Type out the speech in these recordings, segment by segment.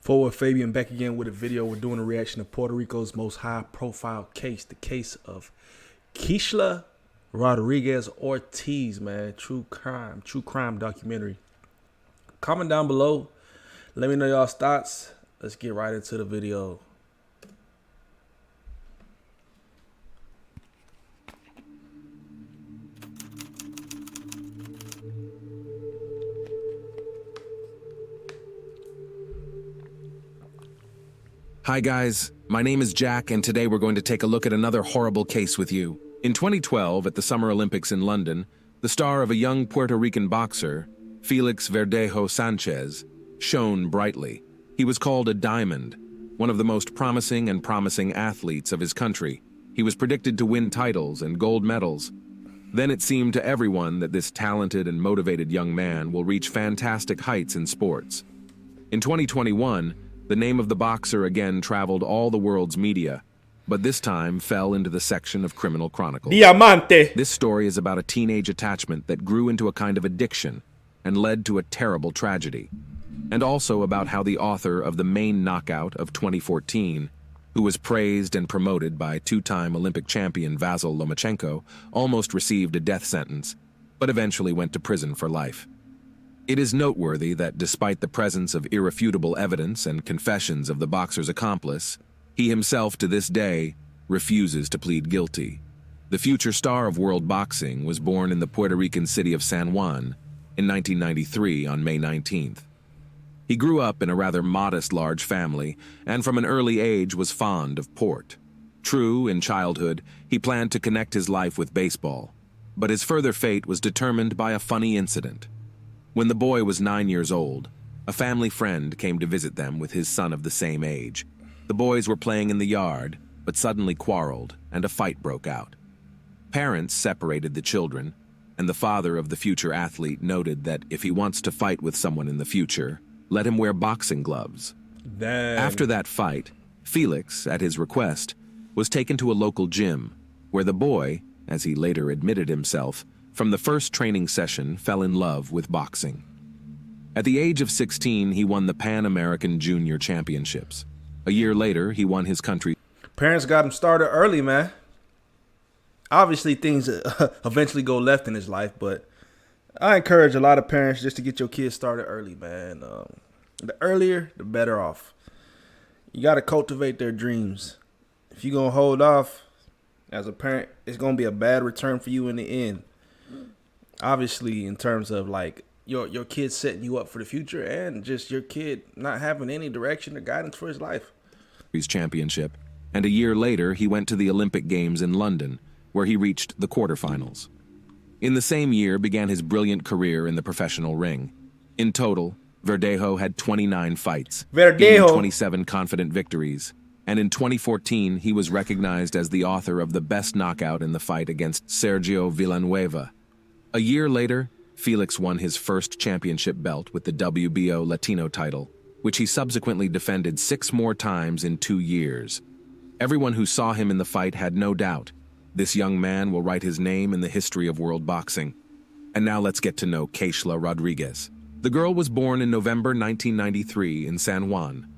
Forward Fabian back again with a video. We're doing a reaction to Puerto Rico's most high-profile case, the case of Keishla Rodríguez Ortiz, man. True crime documentary. Comment down below. Let me know y'all's thoughts. Let's get right into the video. Hi guys, my name is Jack and today we're going to take a look at another horrible case with you. In 2012, at the Summer Olympics in London, the star of a young Puerto Rican boxer, Felix Verdejo Sanchez, shone brightly. He was called a diamond, one of the most promising athletes of his country. He was predicted to win titles and gold medals. Then it seemed to everyone that this talented and motivated young man will reach fantastic heights in sports. In 2021, the name of the boxer again traveled all the world's media, but this time fell into the section of criminal chronicles. Diamante! This story is about a teenage attachment that grew into a kind of addiction and led to a terrible tragedy, and also about how the author of the main knockout of 2014, who was praised and promoted by two-time Olympic champion Vasyl Lomachenko, almost received a death sentence, but eventually went to prison for life. It is noteworthy that despite the presence of irrefutable evidence and confessions of the boxer's accomplice, he himself to this day refuses to plead guilty. The future star of world boxing was born in the Puerto Rican city of San Juan in 1993 on May 19th. He grew up in a rather modest large family and from an early age was fond of port. True, in childhood, he planned to connect his life with baseball, but his further fate was determined by a funny incident. When the boy was 9 years old, a family friend came to visit them with his son of the same age. The boys were playing in the yard, but suddenly quarreled, and a fight broke out. Parents separated the children, and the father of the future athlete noted that if he wants to fight with someone in the future, let him wear boxing gloves. Dang. After that fight, Felix, at his request, was taken to a local gym, where the boy, as he later admitted himself, from the first training session fell in love with boxing. At the age of 16, he won the Pan American Junior Championships. A year later, he won his country's. Parents got him started early, man. Obviously, things eventually go left in his life, but I encourage a lot of parents just to get your kids started early, man. The earlier, the better off. You got to cultivate their dreams. If you're going to hold off, as a parent, it's going to be a bad return for you in the end. Obviously, in terms of like your kid setting you up for the future and just your kid not having any direction or guidance for his life. Championship, and a year later he went to the Olympic Games in London, where he reached the quarterfinals. In the same year began his brilliant career in the professional ring. In total, Verdejo had 29 fights, gaining 27 confident victories, and in 2014 he was recognized as the author of the best knockout in the fight against Sergio Villanueva. A year later, Felix won his first championship belt with the WBO Latino title, which he subsequently defended 6 more times in 2 years. Everyone who saw him in the fight had no doubt. This young man will write his name in the history of world boxing. And now let's get to know Keishla Rodríguez. The girl was born in November 1993 in San Juan.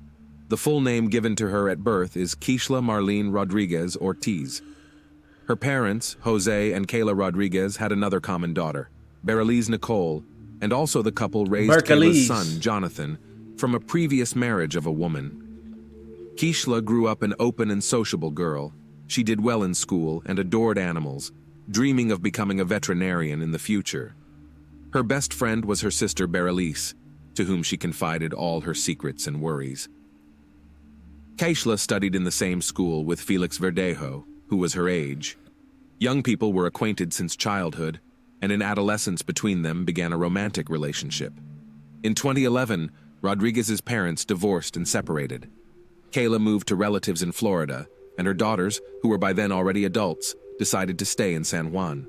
The full name given to her at birth is Keishla Marlene Rodríguez Ortiz. Her parents, Jose and Kayla Rodríguez, had another common daughter, Bereliz Nicole, and also the couple raised Kayla's son, Jonathan, from a previous marriage of a woman. Keishla grew up an open and sociable girl. She did well in school and adored animals, dreaming of becoming a veterinarian in the future. Her best friend was her sister Bereliz, to whom she confided all her secrets and worries. Keishla studied in the same school with Felix Verdejo, who was her age. Young people were acquainted since childhood, and in adolescence between them began a romantic relationship. In 2011, Rodriguez's parents divorced and separated. Kayla moved to relatives in Florida, and her daughters, who were by then already adults, decided to stay in San Juan.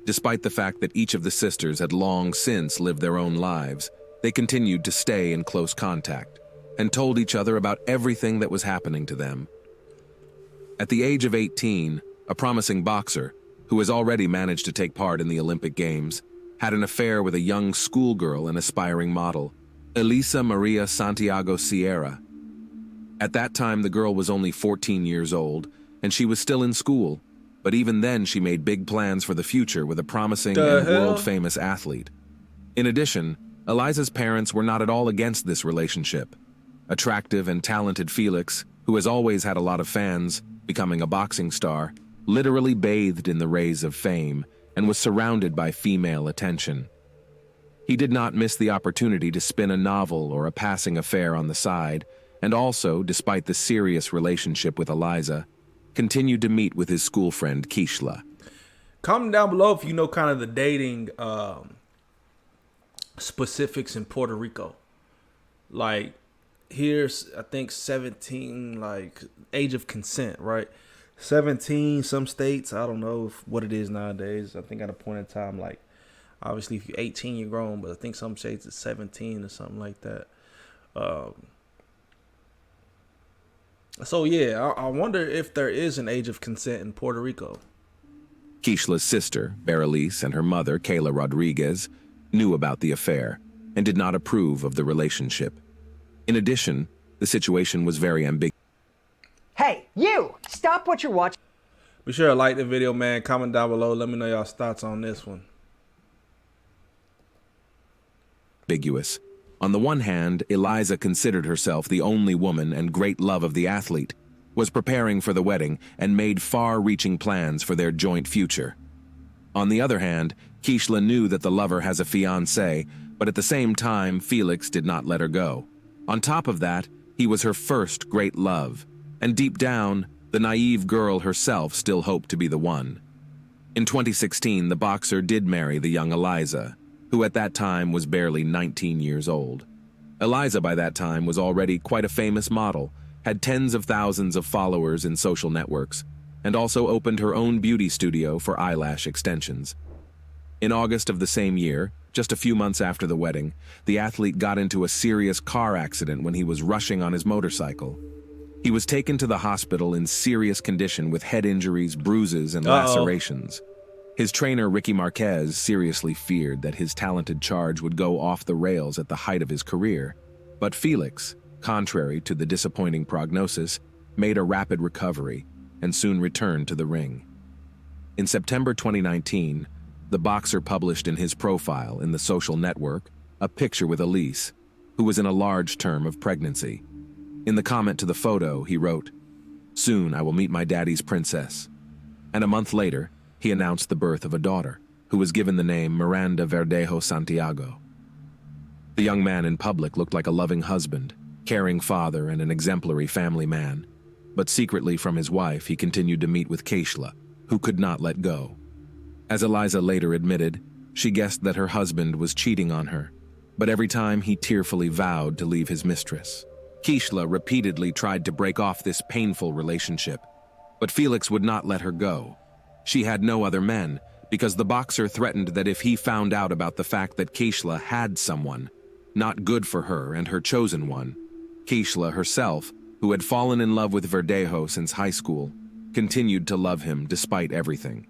Despite the fact that each of the sisters had long since lived their own lives, they continued to stay in close contact and told each other about everything that was happening to them. At the age of 18, a promising boxer, who has already managed to take part in the Olympic Games, had an affair with a young schoolgirl and aspiring model. Elisa Maria Santiago Sierra. At that time, the girl was only 14 years old, and she was still in school, but even then she made big plans for the future with a promising The and hell? world-famous athlete. In addition, Eliza's parents were not at all against this relationship. Attractive and talented Felix, who has always had a lot of fans, becoming a boxing star, literally bathed in the rays of fame and was surrounded by female attention. He did not miss the opportunity to spin a novel or a passing affair on the side, and also, despite the serious relationship with Eliza, continued to meet with his school friend Keishla. Comment down below if you know kind of the dating specifics in Puerto Rico. Like, here's, I think, 17, like, age of consent, right? 17, some states, I don't know what it is nowadays. I think at a point in time, like, obviously if you're 18, you're grown, but I think some states it's 17 or something like that. So, yeah, I wonder if there is an age of consent in Puerto Rico. Keishla's sister, Berelice, and her mother, Keishla Rodríguez, knew about the affair and did not approve of the relationship. In addition, the situation was very ambiguous. Hey, you! Stop what you're watching. Be sure to like the video, man. Comment down below. Let me know y'all's thoughts on this one. On the one hand, Eliza considered herself the only woman and great love of the athlete, was preparing for the wedding, and made far-reaching plans for their joint future. On the other hand, Keishla knew that the lover has a fiancé, but at the same time, Felix did not let her go. On top of that, he was her first great love, and deep down, the naive girl herself still hoped to be the one. In 2016, the boxer did marry the young Eliza, who at that time was barely 19 years old. Eliza by that time was already quite a famous model, had tens of thousands of followers in social networks, and also opened her own beauty studio for eyelash extensions. In August of the same year, just a few months after the wedding, the athlete got into a serious car accident when he was rushing on his motorcycle. He was taken to the hospital in serious condition with head injuries, bruises, and lacerations. His trainer, Ricky Marquez, seriously feared that his talented charge would go off the rails at the height of his career. But Felix, contrary to the disappointing prognosis, made a rapid recovery and soon returned to the ring. In September 2019, the boxer published in his profile in the social network a picture with Elise, who was in a large term of pregnancy. In the comment to the photo, he wrote, "Soon I will meet my daddy's princess." And a month later, he announced the birth of a daughter, who was given the name Miranda Verdejo Santiago. The young man in public looked like a loving husband, caring father, and an exemplary family man. But secretly from his wife, he continued to meet with Keishla, who could not let go. As Eliza later admitted, she guessed that her husband was cheating on her, but every time he tearfully vowed to leave his mistress. Keishla repeatedly tried to break off this painful relationship, but Felix would not let her go. She had no other men, because the boxer threatened that if he found out about the fact that Keishla had someone, not good for her and her chosen one, Keishla herself, who had fallen in love with Verdejo since high school, continued to love him despite everything.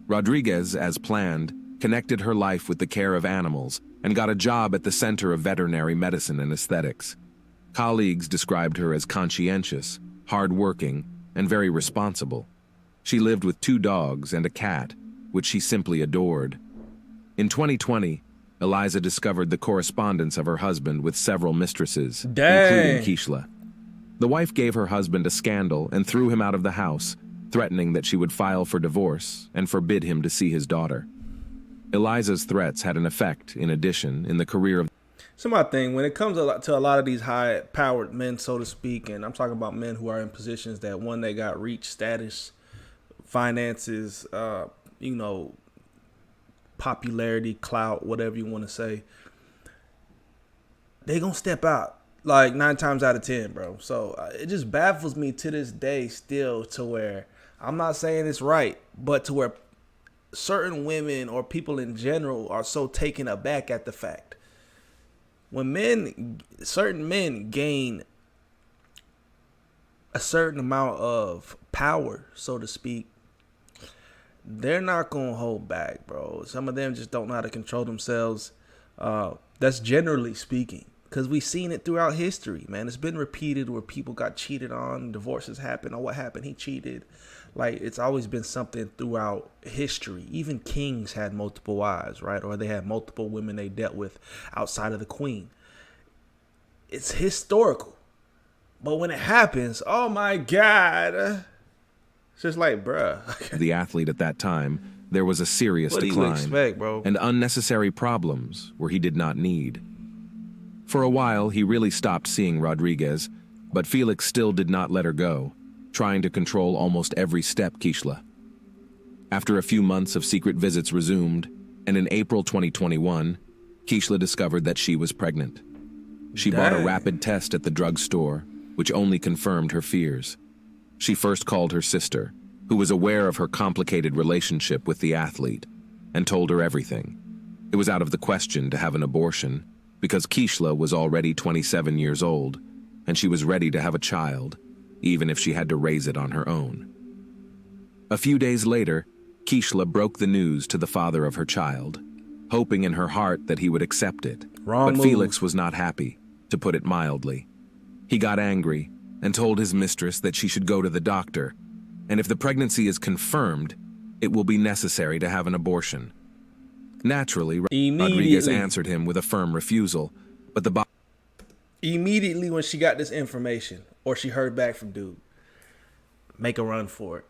Rodriguez, as planned, connected her life with the care of animals and got a job at the Center of Veterinary Medicine and Aesthetics. Colleagues described her as conscientious, hard-working, and very responsible. She lived with 2 dogs and a cat, which she simply adored. In 2020, Eliza discovered the correspondence of her husband with several mistresses, including Keishla. The wife gave her husband a scandal and threw him out of the house, threatening that she would file for divorce and forbid him to see his daughter. Eliza's threats had an effect, in addition, in the career of... So my thing, when it comes to a lot of these high-powered men, so to speak, and I'm talking about men who are in positions that, one, they got reach, status, finances, popularity, clout, whatever you want to say, they gonna step out like 9 times out of 10, bro. So it just baffles me to this day still, to where, I'm not saying it's right, but to where certain women or people in general are so taken aback at the fact when certain men gain a certain amount of power, so to speak, they're not gonna hold back, bro. Some of them just don't know how to control themselves. That's generally speaking, Because we've seen it throughout history, man. It's been repeated where people got cheated on, divorces happen, or what happened, he cheated. Like, it's always been something throughout history. Even kings had multiple wives, right? Or they had multiple women they dealt with outside of the queen. It's historical. But when it happens, oh my God. It's just like, bruh. The athlete at that time, there was a serious What do you decline expect, bro? and unnecessary problems where he did not need. For a while, he really stopped seeing Rodriguez, but Felix still did not let her go, trying to control almost every step Keishla. After a few months of secret visits resumed, and in April 2021, Keishla discovered that she was pregnant. She bought a rapid test at the drugstore, which only confirmed her fears. She first called her sister, who was aware of her complicated relationship with the athlete, and told her everything. It was out of the question to have an abortion, because Keishla was already 27 years old, and she was ready to have a child, even if she had to raise it on her own. A few days later, Keishla broke the news to the father of her child, hoping in her heart that he would accept it. But Felix was not happy, to put it mildly. He got angry and told his mistress that she should go to the doctor, and if the pregnancy is confirmed, it will be necessary to have an abortion. Naturally, Rodriguez answered him with a firm refusal, but immediately when she got this information, or she heard back from dude, make a run for it.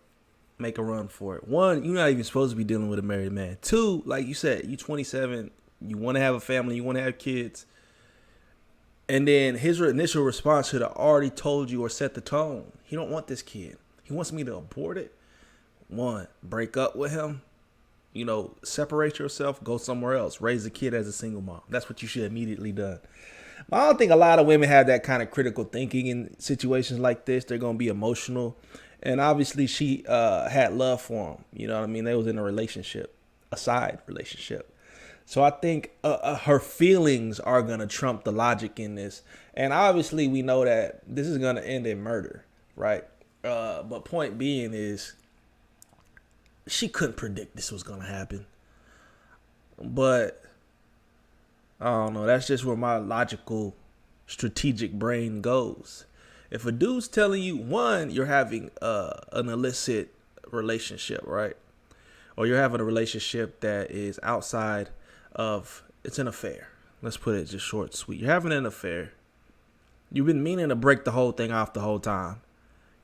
Make a run for it. One, you're not even supposed to be dealing with a married man. Two, like you said, you're 27, you want to have a family, you want to have kids. And then his initial response should have already told you or set the tone. He don't want this kid. He wants me to abort it. One, break up with him. You know, separate yourself, go somewhere else, raise the kid as a single mom. That's what you should have immediately done. But I don't think a lot of women have that kind of critical thinking in situations like this. They're going to be emotional. And obviously she had love for him. You know what I mean? They was in a relationship, a side relationship. So I think her feelings are going to trump the logic in this. And obviously we know that this is going to end in murder, right? But point being is, she couldn't predict this was going to happen. But I don't know. That's just where my logical, strategic brain goes. If a dude's telling you, one, you're having an illicit relationship, right? Or you're having a relationship that is outside of, it's an affair. Let's put it just short and sweet. You're having an affair. You've been meaning to break the whole thing off the whole time.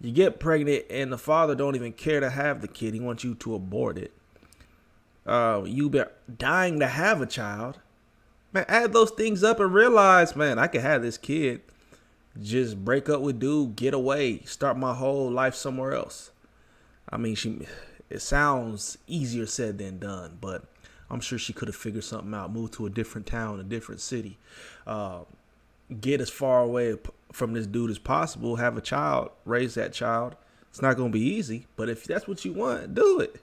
You get pregnant and the father don't even care to have the kid. He wants you to abort it. You've been dying to have a child. Man, add those things up and realize, man, I can have this kid. Just break up with dude, get away, start my whole life somewhere else. I mean, it sounds easier said than done, but I'm sure she could have figured something out, moved to a different town, a different city, get as far away from this dude as possible, have a child, raise that child. It's not going to be easy, but if that's what you want, do it.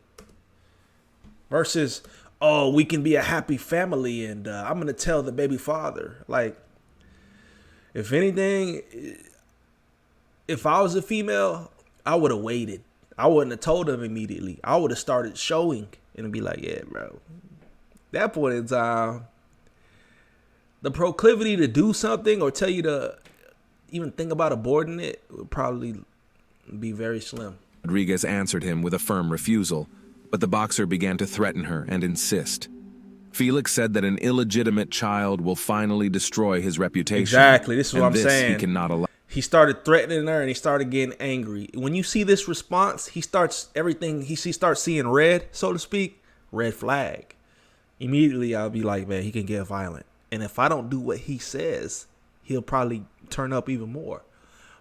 Versus, oh, we can be a happy family and I'm going to tell the baby father. Like, if anything, if I was a female, I would have waited. I wouldn't have told him immediately. I would have started showing and be like, yeah, bro. That point in time, the proclivity to do something or tell you to even think about aborting it would probably be very slim. Rodriguez answered him with a firm refusal, but the boxer began to threaten her and insist. Felix said that an illegitimate child will finally destroy his reputation. Exactly. This is what I'm saying. He cannot allow. He started threatening her and he started getting angry. When you see this response, he starts everything. He starts seeing red, so to speak, red flag. Immediately, I'll be like, man, he can get violent. And if I don't do what he says, he'll probably turn up even more.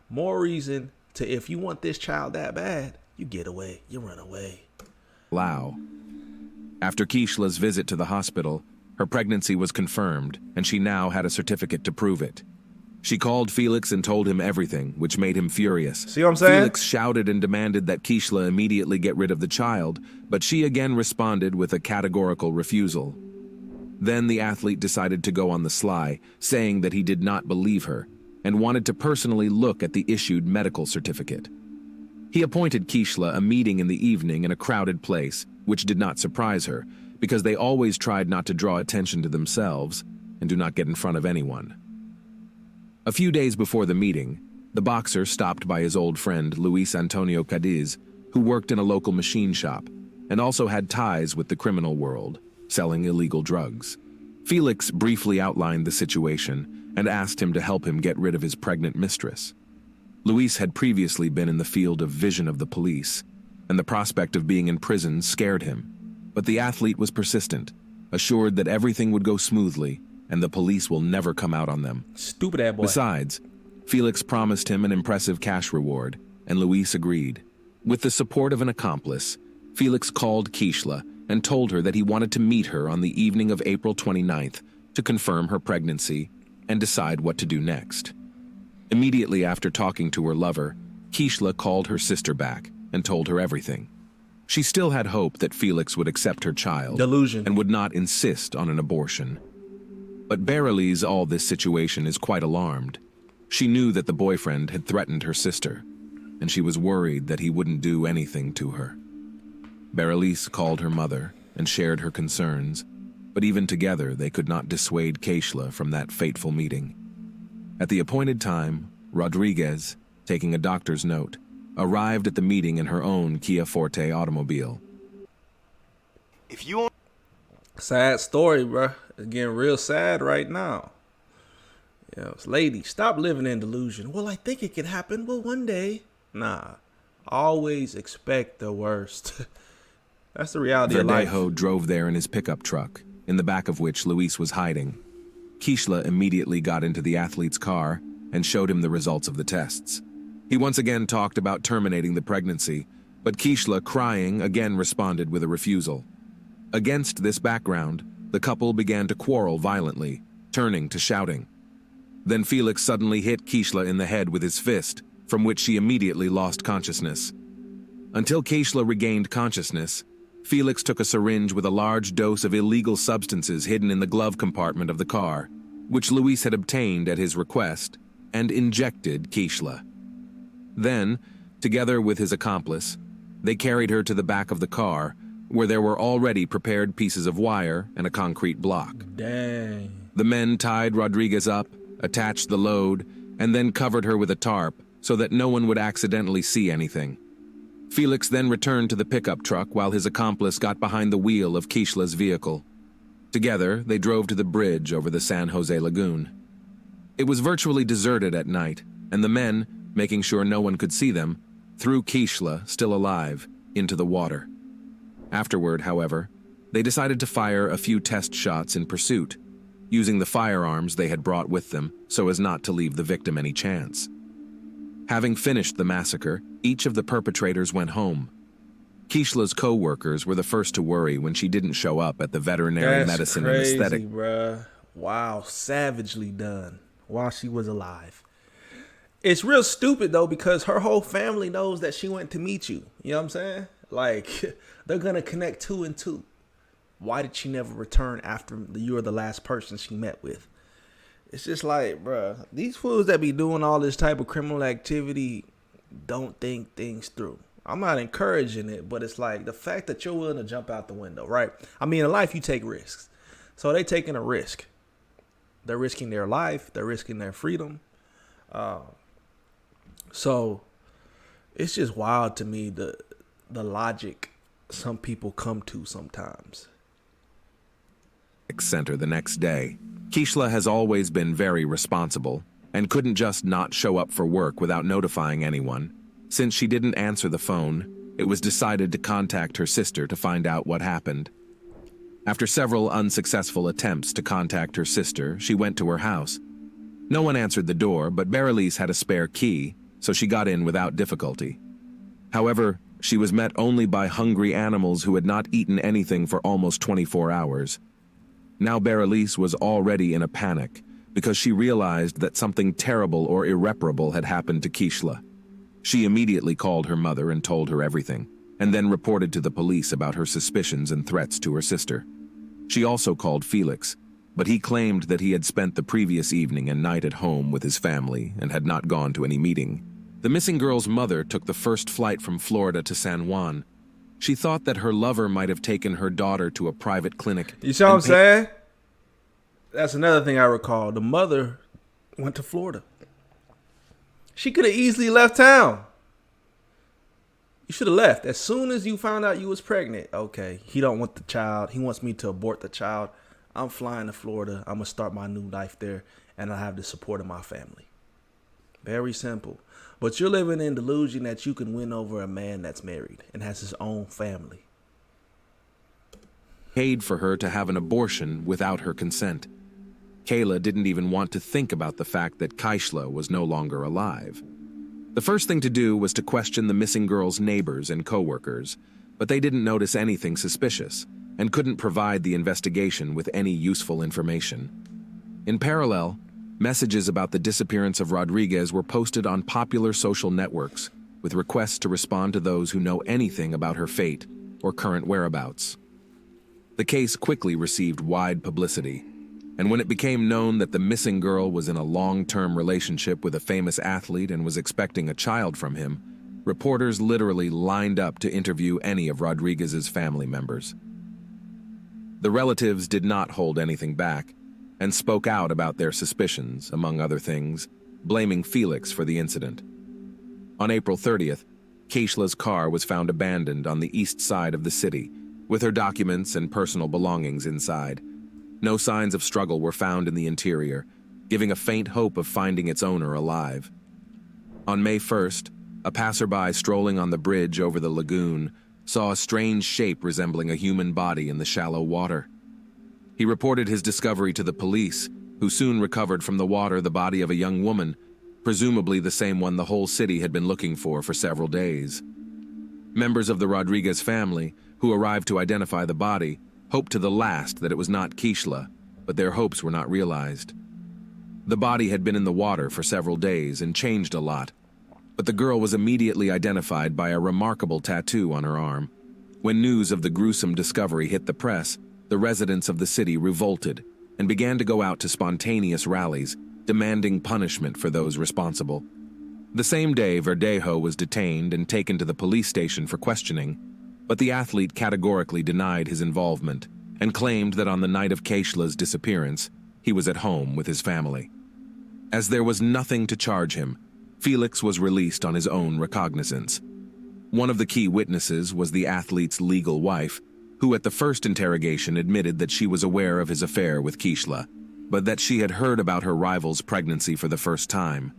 More reason to, if you want this child that bad, you get away. You run away. After Keishla's visit to the hospital, her pregnancy was confirmed, and she now had a certificate to prove it. She called Felix and told him everything, which made him furious. See what I'm saying? Felix shouted and demanded that Keishla immediately get rid of the child, but she again responded with a categorical refusal. Then the athlete decided to go on the sly, saying that he did not believe her and wanted to personally look at the issued medical certificate. He appointed Keishla a meeting in the evening in a crowded place, which did not surprise her, because they always tried not to draw attention to themselves and do not get in front of anyone. A few days before the meeting, the boxer stopped by his old friend Luis Antonio Cadiz, who worked in a local machine shop and also had ties with the criminal world, selling illegal drugs. Felix briefly outlined the situation and asked him to help him get rid of his pregnant mistress. Luis had previously been in the field of vision of the police, and the prospect of being in prison scared him. But the athlete was persistent, assured that everything would go smoothly and the police will never come out on them. Stupid ass boy. Besides, Felix promised him an impressive cash reward, and Luis agreed. With the support of an accomplice, Felix called Keishla and told her that he wanted to meet her on the evening of April 29th to confirm her pregnancy and decide what to do next. Immediately after talking to her lover, Keishla called her sister back and told her everything. She still had hope that Felix would accept her child Delusion. and would not insist on an abortion. But Bereliz all this situation is quite alarmed. She knew that the boyfriend had threatened her sister, and she was worried that he wouldn't do anything to her. Bereliz called her mother and shared her concerns, but even together they could not dissuade Keishla from that fateful meeting. At the appointed time, Rodriguez, taking a doctor's note, arrived at the meeting in her own Kia Forte automobile. If you Sad story, bro. It's getting real sad right now. Lady, stop living in delusion. Well, I think it could happen. Well, one day. Nah. Always expect the worst. That's the reality of life. Verdejo drove there in his pickup truck, in the back of which Luis was hiding. Keishla immediately got into the athlete's car and showed him the results of the tests. He once again talked about terminating the pregnancy, but Keishla, crying, again responded with a refusal. Against this background, the couple began to quarrel violently, turning to shouting. Then Felix suddenly hit Keishla in the head with his fist, from which she immediately lost consciousness. Until Keishla regained consciousness, Felix took a syringe with a large dose of illegal substances hidden in the glove compartment of the car, which Luis had obtained at his request, and injected Keishla. Then, together with his accomplice, they carried her to the back of the car, where there were already prepared pieces of wire and a concrete block. Dang. The men tied Rodriguez up, attached the load, and then covered her with a tarp so that no one would accidentally see anything. Felix then returned to the pickup truck while his accomplice got behind the wheel of Keishla's vehicle. Together, they drove to the bridge over the San Jose Lagoon. It was virtually deserted at night, and the men, making sure no one could see them, threw Keishla, still alive, into the water. Afterward, however, they decided to fire a few test shots in pursuit, using the firearms they had brought with them so as not to leave the victim any chance. Having finished the massacre, each of the perpetrators went home. Keishla's co-workers were the first to worry when she didn't show up at the veterinary medicine and aesthetic. Bruh. Wow, savagely done while she was alive. It's real stupid, though, because her whole family knows that she went to meet you. You know what I'm saying? Like, they're going to connect two and two. Why did she never return after you were the last person she met with? It's just like, bruh, these fools that be doing all this type of criminal activity don't think things through. I'm not encouraging it, but it's like the fact that you're willing to jump out the window, right? I mean, in life, you take risks. So they taking a risk. They're risking their life. They're risking their freedom. So it's just wild to me, the logic some people come to sometimes. Center the next day. Keishla has always been very responsible and couldn't just not show up for work without notifying anyone. Since she didn't answer the phone, it was decided to contact her sister to find out what happened. After several unsuccessful attempts to contact her sister, she went to her house. No one answered the door, but Bereliz had a spare key, so she got in without difficulty. However, she was met only by hungry animals who had not eaten anything for almost 24 hours. Now Bereliz was already in a panic because she realized that something terrible or irreparable had happened to Keishla. She immediately called her mother and told her everything, and then reported to the police about her suspicions and threats to her sister. She also called Felix, but he claimed that he had spent the previous evening and night at home with his family and had not gone to any meeting. The missing girl's mother took the first flight from Florida to San Juan. She thought that her lover might have taken her daughter to a private clinic. You see what I'm saying? That's another thing I recall. The mother went to Florida. She could have easily left town. You should have left. As soon as you found out you was pregnant, okay, he don't want the child. He wants me to abort the child. I'm flying to Florida. I'm going to start my new life there, and I have the support of my family. Very simple. But you're living in delusion that you can win over a man that's married and has his own family. Paid for her to have an abortion without her consent. Kayla didn't even want to think about the fact that Keishla was no longer alive. The first thing to do was to question the missing girl's neighbors and coworkers, but they didn't notice anything suspicious and couldn't provide the investigation with any useful information. In parallel, messages about the disappearance of Rodriguez were posted on popular social networks with requests to respond to those who know anything about her fate or current whereabouts. The case quickly received wide publicity, and when it became known that the missing girl was in a long-term relationship with a famous athlete and was expecting a child from him, reporters literally lined up to interview any of Rodriguez's family members. The relatives did not hold anything back and spoke out about their suspicions, among other things, blaming Felix for the incident. On April 30th, Keishla's car was found abandoned on the east side of the city, with her documents and personal belongings inside. No signs of struggle were found in the interior, giving a faint hope of finding its owner alive. On May 1st, a passerby strolling on the bridge over the lagoon saw a strange shape resembling a human body in the shallow water. He reported his discovery to the police, who soon recovered from the water the body of a young woman, presumably the same one the whole city had been looking for several days. Members of the Rodriguez family, who arrived to identify the body, hoped to the last that it was not Keishla, but their hopes were not realized. The body had been in the water for several days and changed a lot, but the girl was immediately identified by a remarkable tattoo on her arm. When news of the gruesome discovery hit the press, the residents of the city revolted and began to go out to spontaneous rallies, demanding punishment for those responsible. The same day, Verdejo was detained and taken to the police station for questioning, but the athlete categorically denied his involvement and claimed that on the night of Keishla's disappearance, he was at home with his family. As there was nothing to charge him, Felix was released on his own recognizance. One of the key witnesses was the athlete's legal wife, who at the first interrogation admitted that she was aware of his affair with Keishla, but that she had heard about her rival's pregnancy for the first time.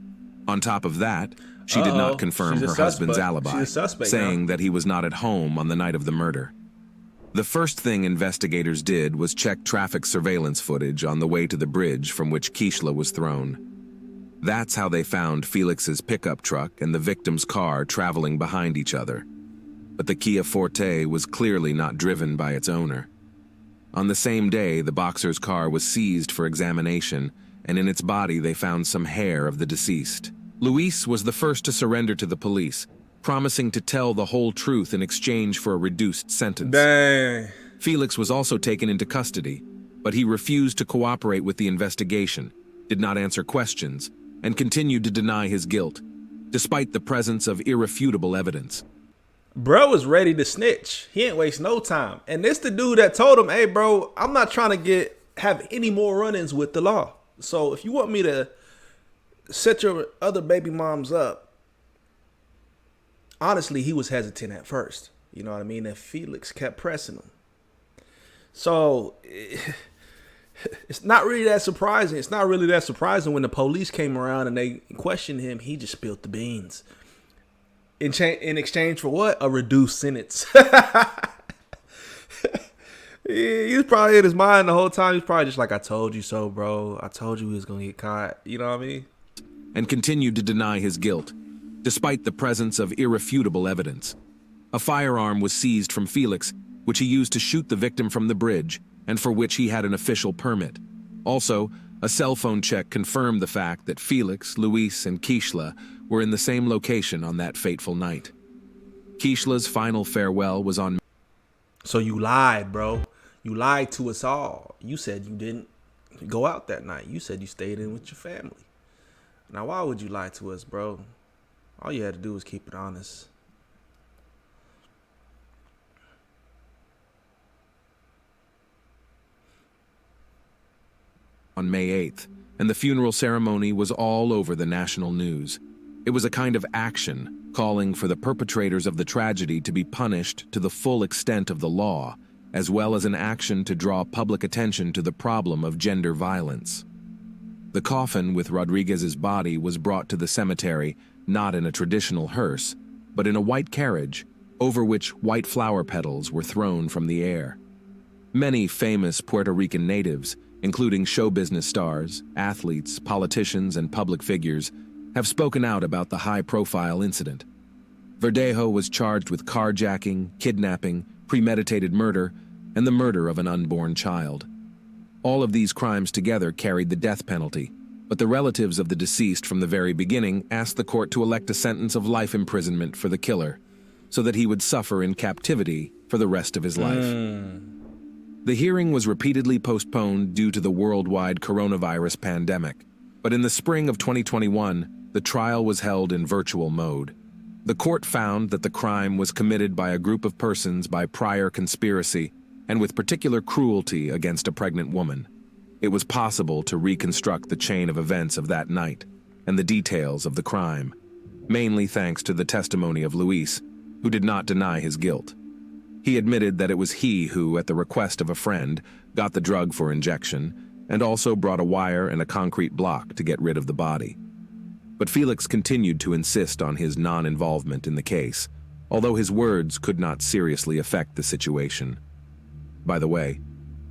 On top of that, she did not confirm her husband's alibi, saying that he was not at home on the night of the murder. The first thing investigators did was check traffic surveillance footage on the way to the bridge from which Keishla was thrown. That's how they found Felix's pickup truck and the victim's car traveling behind each other. But the Kia Forte was clearly not driven by its owner. On the same day, the boxer's car was seized for examination, and in its body they found some hair of the deceased. Luis was the first to surrender to the police, promising to tell the whole truth in exchange for a reduced sentence. Dang. Felix was also taken into custody, but he refused to cooperate with the investigation, did not answer questions, and continued to deny his guilt, despite the presence of irrefutable evidence. Bro was ready to snitch. He ain't waste no time. And this the dude that told him, hey, bro, I'm not trying to have any more run-ins with the law. So if you want me to set your other baby moms up, honestly, he was hesitant at first. You know what I mean? And Felix kept pressing him. So it's not really that surprising. It's not really that surprising when the police came around and they questioned him. He just spilled the beans. In exchange for what? A reduced sentence. He was probably in his mind the whole time. He was probably just like, I told you so, bro. I told you he was going to get caught. You know what I mean? And continued to deny his guilt, despite the presence of irrefutable evidence. A firearm was seized from Felix, which he used to shoot the victim from the bridge, and for which he had an official permit. Also, a cell phone check confirmed the fact that Felix, Luis, and Keishla were in the same location on that fateful night. Keishla's final farewell was on... So you lied, bro. You lied to us all. You said you didn't go out that night. You said you stayed in with your family. Now, why would you lie to us, bro? All you had to do was keep it honest. On May 8th, and the funeral ceremony was all over the national news. It was a kind of action, calling for the perpetrators of the tragedy to be punished to the full extent of the law, as well as an action to draw public attention to the problem of gender violence. The coffin with Rodriguez's body was brought to the cemetery not in a traditional hearse, but in a white carriage, over which white flower petals were thrown from the air. Many famous Puerto Rican natives, including show business stars, athletes, politicians, and public figures, have spoken out about the high-profile incident. Verdejo was charged with carjacking, kidnapping, premeditated murder, and the murder of an unborn child. All of these crimes together carried the death penalty, but the relatives of the deceased from the very beginning asked the court to elect a sentence of life imprisonment for the killer, so that he would suffer in captivity for the rest of his life. The hearing was repeatedly postponed due to the worldwide coronavirus pandemic, but in the spring of 2021, the trial was held in virtual mode. The court found that the crime was committed by a group of persons by prior conspiracy and with particular cruelty against a pregnant woman. It was possible to reconstruct the chain of events of that night and the details of the crime, mainly thanks to the testimony of Luis, who did not deny his guilt. He admitted that it was he who, at the request of a friend, got the drug for injection and also brought a wire and a concrete block to get rid of the body. But Felix continued to insist on his non-involvement in the case, although his words could not seriously affect the situation. By the way,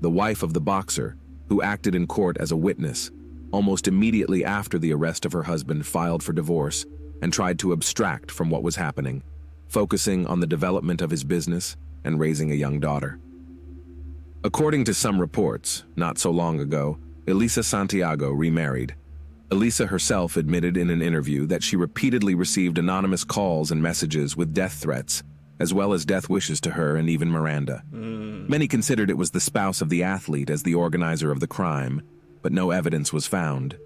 the wife of the boxer, who acted in court as a witness, almost immediately after the arrest of her husband filed for divorce and tried to abstract from what was happening, focusing on the development of his business and raising a young daughter. According to some reports, not so long ago, Elisa Santiago remarried. Elisa herself admitted in an interview that she repeatedly received anonymous calls and messages with death threats, as well as death wishes to her and even Miranda. Many considered it was the spouse of the athlete as the organizer of the crime, but no evidence was found.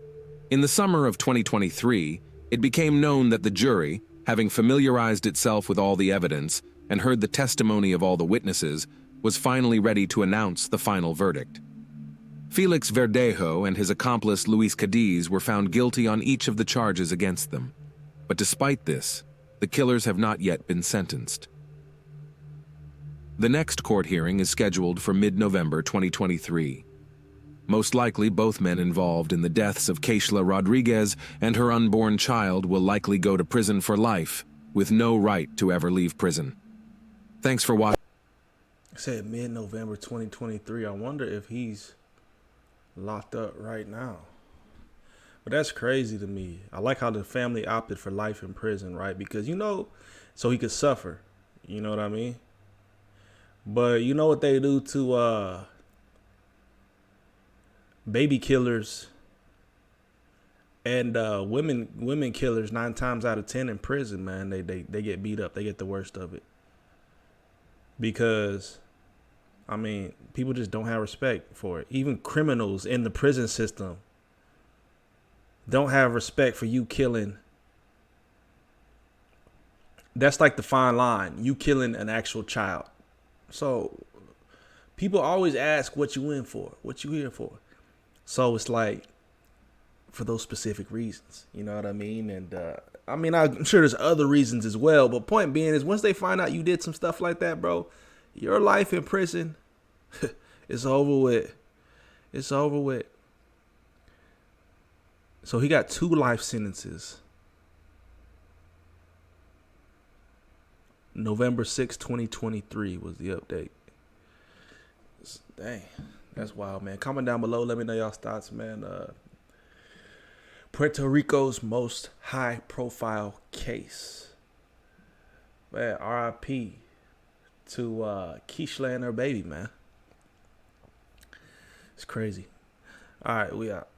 In the summer of 2023, it became known that the jury, having familiarized itself with all the evidence and heard the testimony of all the witnesses, was finally ready to announce the final verdict. Felix Verdejo and his accomplice Luis Cadiz were found guilty on each of the charges against them. But despite this, the killers have not yet been sentenced. The next court hearing is scheduled for mid-November 2023. Most likely, both men involved in the deaths of Keishla Rodríguez and her unborn child will likely go to prison for life, with no right to ever leave prison. Thanks for watching. I said mid-November 2023. I wonder if he's locked up right now. But that's crazy to me. I like how the family opted for life in prison, right? Because, so he could suffer. You know what I mean? But you know what they do to baby killers and women killers 9 times out of 10 in prison, man. They get beat up. They get the worst of it. Because, people just don't have respect for it. Even criminals in the prison system don't have respect for you killing. That's like the fine line. You killing an actual child. So people always ask what you in for, what you here for. So it's like for those specific reasons. You know what I mean? And I'm sure there's other reasons as well. But point being is once they find out you did some stuff like that, bro, your life in prison, it's over with. It's over with. So he got 2 life sentences. November 6, 2023 was the update. Dang, that's wild, man. Comment down below. Let me know y'all's thoughts, man. Puerto Rico's most high-profile case. Man, R.I.P. to Keishla and her baby, man. It's crazy. All right, we out.